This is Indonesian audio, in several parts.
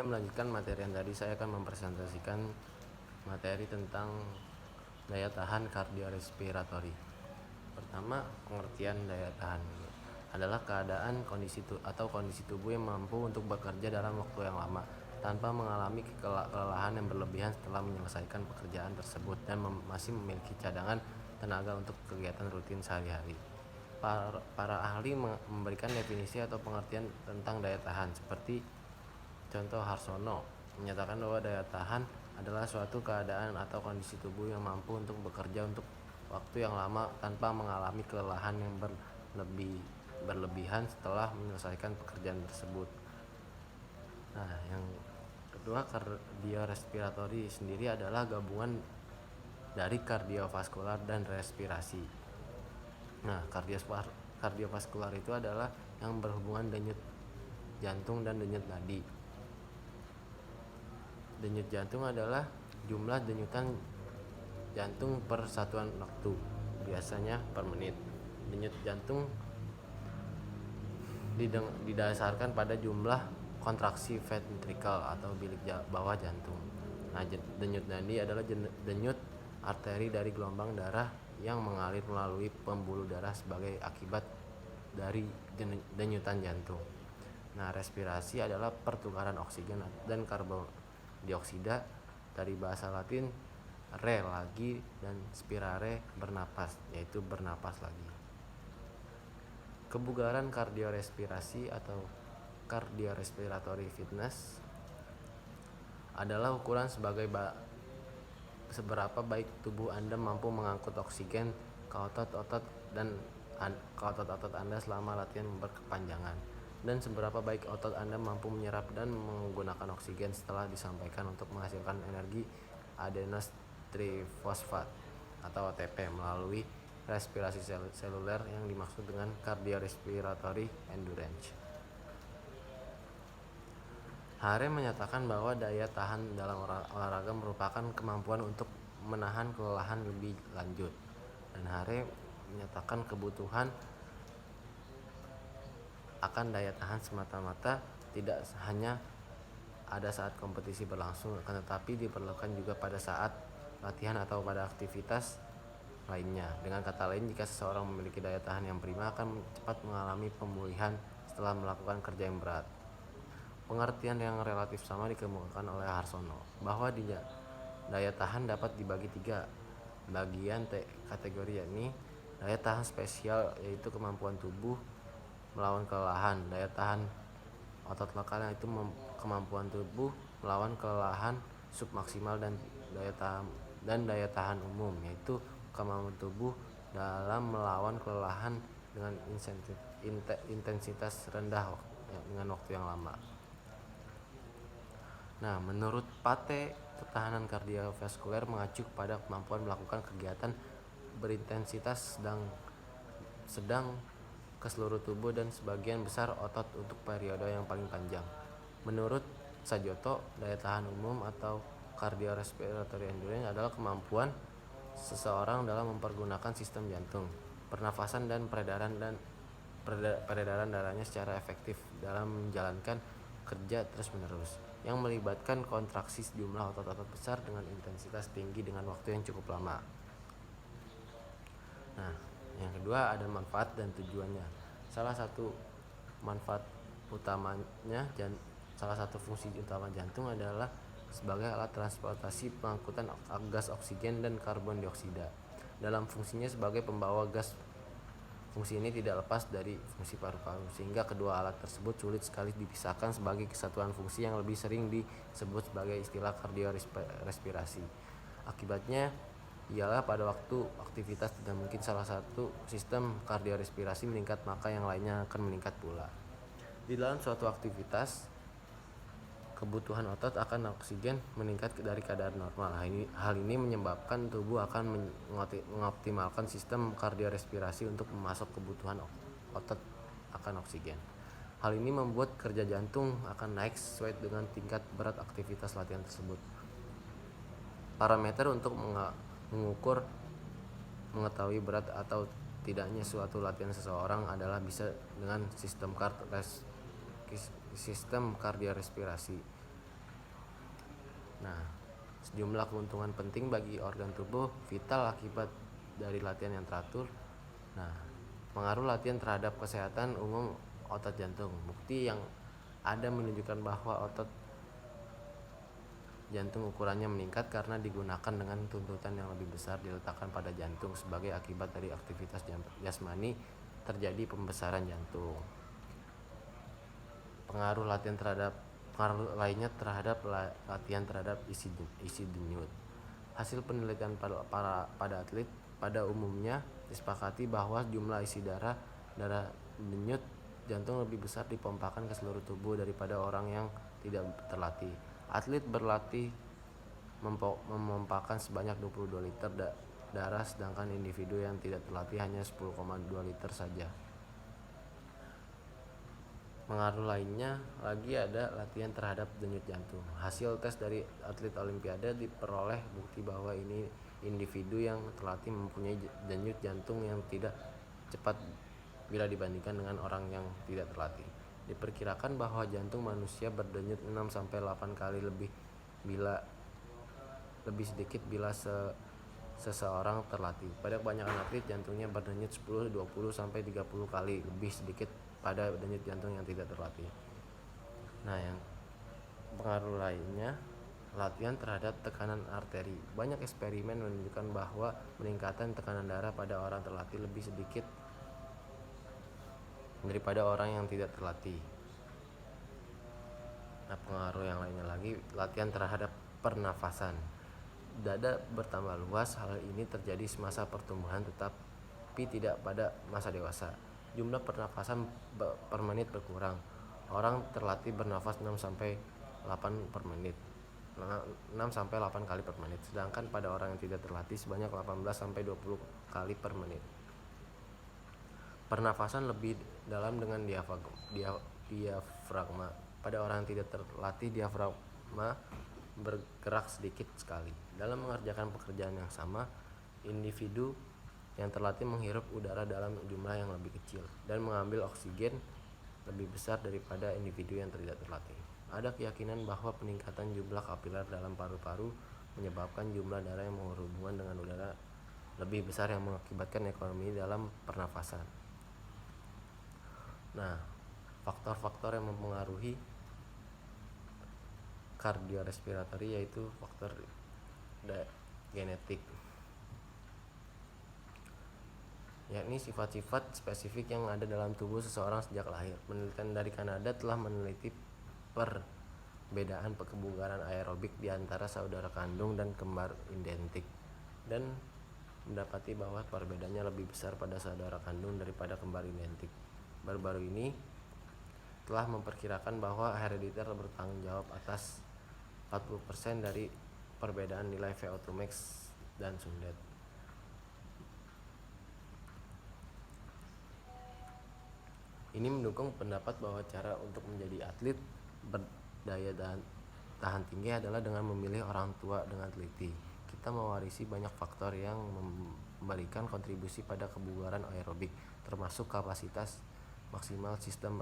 melanjutkan materi yang tadi, saya akan mempresentasikan materi tentang daya tahan kardiorespiratori. Pertama, pengertian daya tahan adalah keadaan kondisi tubuh yang mampu untuk bekerja dalam waktu yang lama tanpa mengalami kelelahan yang berlebihan setelah menyelesaikan pekerjaan tersebut dan masih memiliki cadangan tenaga untuk kegiatan rutin sehari-hari. Para ahli memberikan definisi atau pengertian tentang daya tahan seperti contoh Harsono menyatakan bahwa daya tahan adalah suatu keadaan atau kondisi tubuh yang mampu untuk bekerja untuk waktu yang lama tanpa mengalami kelelahan yang berlebihan setelah menyelesaikan pekerjaan tersebut. Nah, yang kedua, kardiorespiratori sendiri adalah gabungan dari kardiovaskular dan respirasi. Nah, kardiovaskular itu adalah yang berhubungan denyut jantung dan denyut nadi. Denyut jantung adalah jumlah denyutan jantung per satuan waktu, biasanya per menit. Denyut jantung didasarkan pada jumlah kontraksi ventrikel atau bilik bawah jantung. Nah, denyut nadi adalah denyut arteri dari gelombang darah yang mengalir melalui pembuluh darah sebagai akibat dari denyutan jantung. Nah, respirasi adalah pertukaran oksigen dan karbon dioksida, dari bahasa Latin re lagi dan spirare bernapas, yaitu bernapas lagi. Kebugaran kardiorespirasi atau cardiorespiratory fitness adalah ukuran seberapa baik tubuh Anda mampu mengangkut oksigen ke otot-otot Anda selama latihan berkepanjangan, dan seberapa baik otot Anda mampu menyerap dan menggunakan oksigen setelah disampaikan untuk menghasilkan energi adenos trifosfat atau ATP melalui respirasi seluler yang dimaksud dengan cardiorespiratory endurance. Hare menyatakan bahwa daya tahan dalam olahraga merupakan kemampuan untuk menahan kelelahan lebih lanjut, dan Hare menyatakan kebutuhan akan daya tahan semata-mata tidak hanya ada saat kompetisi berlangsung, akan tetapi diperlukan juga pada saat latihan atau pada aktivitas lainnya. Dengan kata lain, jika seseorang memiliki daya tahan yang prima, akan cepat mengalami pemulihan setelah melakukan kerja yang berat. Pengertian yang relatif sama dikemukakan oleh Harsono, bahwa daya tahan dapat dibagi 3 bagian kategori, yakni daya tahan spesial, yaitu kemampuan tubuh melawan kelelahan; daya tahan otot lokal, yaitu kemampuan tubuh melawan kelelahan submaksimal; dan daya tahan umum, yaitu kemampuan tubuh dalam melawan kelelahan dengan intensitas rendah dengan waktu yang lama. Nah, menurut Pate, ketahanan kardiovaskuler mengacu pada kemampuan melakukan kegiatan berintensitas sedang ke seluruh tubuh dan sebagian besar otot untuk periode yang paling panjang. Menurut Sajoto, daya tahan umum atau cardiorespiratory endurance adalah kemampuan seseorang dalam mempergunakan sistem jantung, pernafasan, dan peredaran darahnya secara efektif dalam menjalankan kerja terus-menerus yang melibatkan kontraksi sejumlah otot-otot besar dengan intensitas tinggi dengan waktu yang cukup lama. Nah, yang kedua ada manfaat dan tujuannya. Salah satu fungsi utama jantung adalah sebagai alat transportasi pengangkutan gas oksigen dan karbon dioksida. Dalam fungsinya sebagai pembawa gas, fungsi ini tidak lepas dari fungsi paru-paru, sehingga kedua alat tersebut sulit sekali dipisahkan sebagai kesatuan fungsi yang lebih sering disebut sebagai istilah kardiorespirasi. Akibatnya ialah pada waktu aktivitas tidak mungkin salah satu sistem kardiorespirasi meningkat, maka yang lainnya akan meningkat pula. Di dalam suatu aktivitas, kebutuhan otot akan oksigen meningkat dari kadar normal. Hal ini menyebabkan tubuh akan mengoptimalkan sistem kardiorespirasi untuk memasok kebutuhan otot akan oksigen. Hal ini membuat kerja jantung akan naik sesuai dengan tingkat berat aktivitas latihan tersebut. Parameter untuk mengetahui berat atau tidaknya suatu latihan seseorang adalah bisa dengan sistem kardiorespirasi. Nah, sejumlah keuntungan penting bagi organ tubuh vital akibat dari latihan yang teratur. Nah, pengaruh latihan terhadap kesehatan umum otot jantung. Bukti yang ada menunjukkan bahwa otot jantung ukurannya meningkat karena digunakan dengan tuntutan yang lebih besar diletakkan pada jantung sebagai akibat dari aktivitas jasmani terjadi pembesaran jantung. Pengaruh lainnya terhadap latihan terhadap isi denyut. Hasil penelitian pada atlet pada umumnya disepakati bahwa jumlah isi darah denyut jantung lebih besar dipompakan ke seluruh tubuh daripada orang yang tidak terlatih. Atlet berlatih memompakan sebanyak 22 liter darah, sedangkan individu yang tidak terlatih hanya 10,2 liter saja. Pengaruh lainnya lagi ada latihan terhadap denyut jantung. Hasil tes dari atlet olimpiade diperoleh bukti bahwa ini individu yang terlatih mempunyai denyut jantung yang tidak cepat bila dibandingkan dengan orang yang tidak terlatih. Diperkirakan bahwa jantung manusia berdenyut 6-8 kali lebih sedikit bila seseorang terlatih. Pada kebanyakan atlet jantungnya berdenyut 10, 20 sampai 30 kali lebih sedikit pada denyut jantung yang tidak terlatih. Nah, yang pengaruh lainnya latihan terhadap tekanan arteri. Banyak eksperimen menunjukkan bahwa peningkatan tekanan darah pada orang terlatih lebih sedikit daripada orang yang tidak terlatih. Nah, pengaruh yang lainnya lagi latihan terhadap pernafasan. Dada bertambah luas. Hal ini terjadi semasa pertumbuhan tetapi tidak pada masa dewasa. Jumlah pernafasan per menit berkurang. Orang terlatih bernafas 6-8 per menit. 6-8 kali per menit. Sedangkan pada orang yang tidak terlatih sebanyak 18-20 kali per menit. Pernafasan lebih dalam dengan diafragma. Pada orang yang tidak terlatih diafragma bergerak sedikit sekali. Dalam mengerjakan pekerjaan yang sama, individu yang terlatih menghirup udara dalam jumlah yang lebih kecil dan mengambil oksigen lebih besar daripada individu yang tidak terlatih. Ada keyakinan bahwa peningkatan jumlah kapiler dalam paru-paru menyebabkan jumlah darah yang berhubungan dengan udara lebih besar yang mengakibatkan ekonomi dalam pernafasan. Nah, faktor-faktor yang mempengaruhi kardiorespiratori yaitu faktor genetik, yakni sifat-sifat spesifik yang ada dalam tubuh seseorang sejak lahir. Penelitian dari Kanada telah meneliti perbedaan kebugaran aerobik di antara saudara kandung dan kembar identik dan mendapati bahwa perbedaannya lebih besar pada saudara kandung daripada kembar identik. Baru-baru ini telah memperkirakan bahwa herediter bertanggung jawab atas 40% dari perbedaan nilai VO2 max dan Sundet. Ini mendukung pendapat bahwa cara untuk menjadi atlet berdaya tahan tinggi adalah dengan memilih orang tua dengan teliti. Kita mewarisi banyak faktor yang memberikan kontribusi pada kebugaran aerobik, termasuk kapasitas maksimal sistem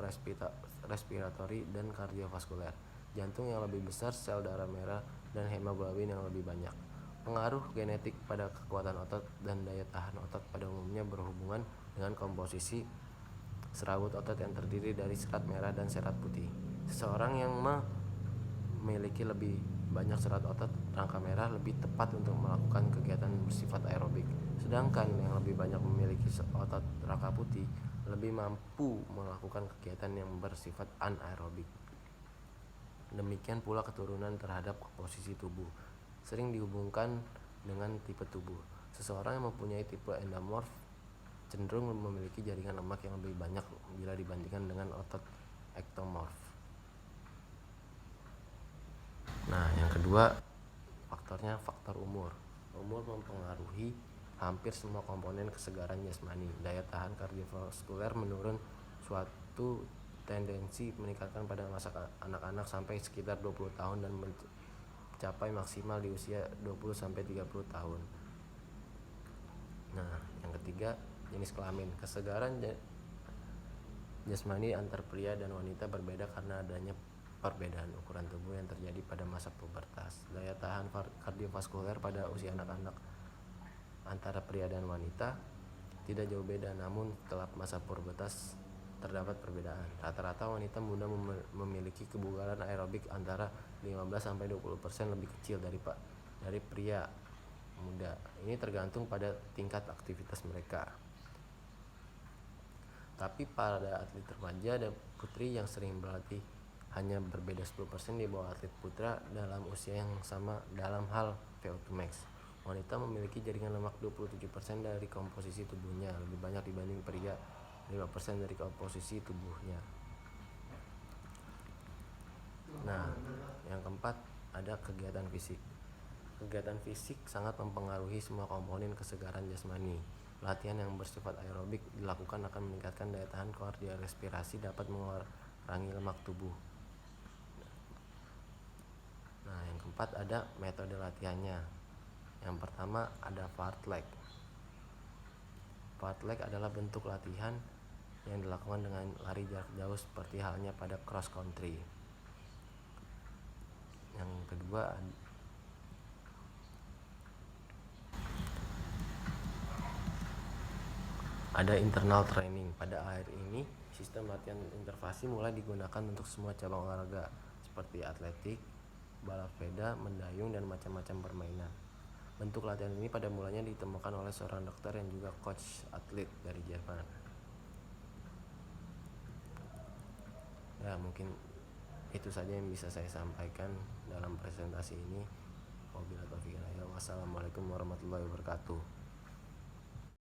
respiratori dan kardiovaskuler, jantung yang lebih besar, sel darah merah, dan hemoglobin yang lebih banyak. Pengaruh genetik pada kekuatan otot dan daya tahan otot pada umumnya berhubungan dengan komposisi serabut otot yang terdiri dari serat merah dan serat putih. Seseorang yang memiliki lebih banyak serat otot rangka merah lebih tepat untuk melakukan kegiatan bersifat aerobik, sedangkan yang lebih banyak memiliki otot rangka putih lebih mampu melakukan kegiatan yang bersifat anaerobik. Demikian pula keturunan terhadap komposisi tubuh sering dihubungkan dengan tipe tubuh. Seseorang yang mempunyai tipe endomorf cenderung memiliki jaringan lemak yang lebih banyak bila dibandingkan dengan otot ektomorf. Nah, yang kedua faktornya faktor umur. Umur mempengaruhi hampir semua komponen kesegaran jasmani. Daya tahan kardiovaskuler menurun suatu tendensi meningkatkan pada masa anak-anak sampai sekitar 20 tahun dan mencapai maksimal di usia 20-30 tahun. Nah, yang ketiga jenis kelamin. Kesegaran jasmani antar pria dan wanita berbeda karena adanya perbedaan ukuran tubuh yang terjadi pada masa pubertas. Daya tahan kardiovaskuler pada usia anak-anak antara pria dan wanita tidak jauh beda, namun setelah masa pubertas terdapat perbedaan. Rata-rata wanita muda memiliki kebugaran aerobik antara 15-20% lebih kecil dari pria muda. Ini tergantung pada tingkat aktivitas mereka. Tapi pada atlet remaja dan putri yang sering berlatih hanya berbeda 10% di bawah atlet putra dalam usia yang sama dalam hal VO2 max. Wanita memiliki jaringan lemak 27% dari komposisi tubuhnya, lebih banyak dibanding pria 5% dari komposisi tubuhnya. Nah, yang keempat ada kegiatan fisik. Kegiatan fisik sangat mempengaruhi semua komponen kesegaran jasmani. Latihan yang bersifat aerobik dilakukan akan meningkatkan daya tahan kardiorespirasi, dapat mengurangi lemak tubuh. Nah, yang keempat ada metode latihannya. Yang pertama ada fartlek. Fartlek adalah bentuk latihan yang dilakukan dengan lari jarak jauh seperti halnya pada cross country. Yang kedua ada internal training. Pada akhir ini, sistem latihan intervasi mulai digunakan untuk semua cabang olahraga seperti atletik, balap sepeda, mendayung, dan macam-macam permainan. Bentuk latihan ini pada mulanya ditemukan oleh seorang dokter yang juga coach atlet dari Jerman. Ya, mungkin itu saja yang bisa saya sampaikan dalam presentasi ini. Wassalamualaikum warahmatullahi wabarakatuh.